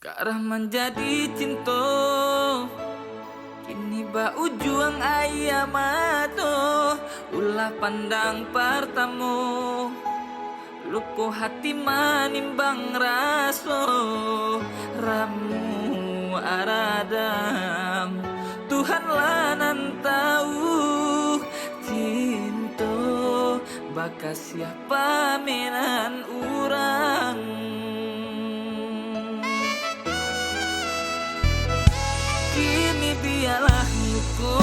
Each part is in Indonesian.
Karah menjadi cinta kini ba ujuang ayam ato ulah pandang pertamo luko hati manimbang raso ramu aradam Tuhanlah nan tahu cinta bakas siapa menan urang kini biarlah luko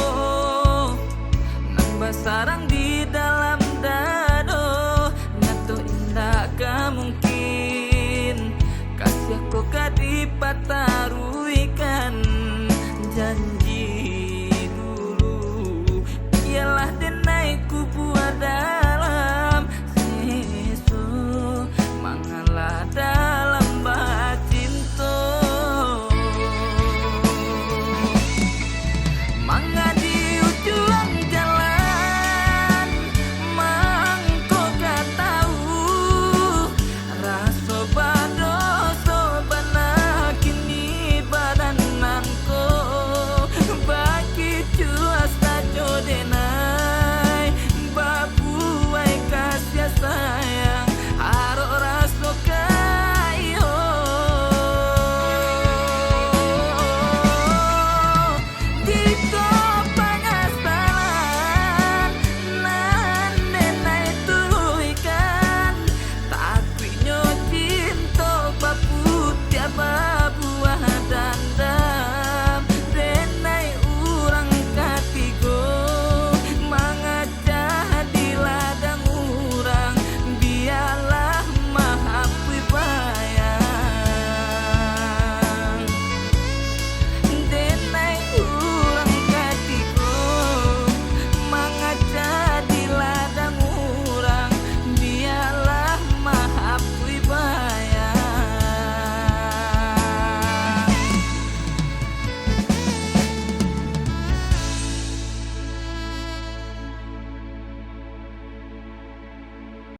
nambah sarang di dalam dado nyato indah mungkin kasih aku kadipataruikan janji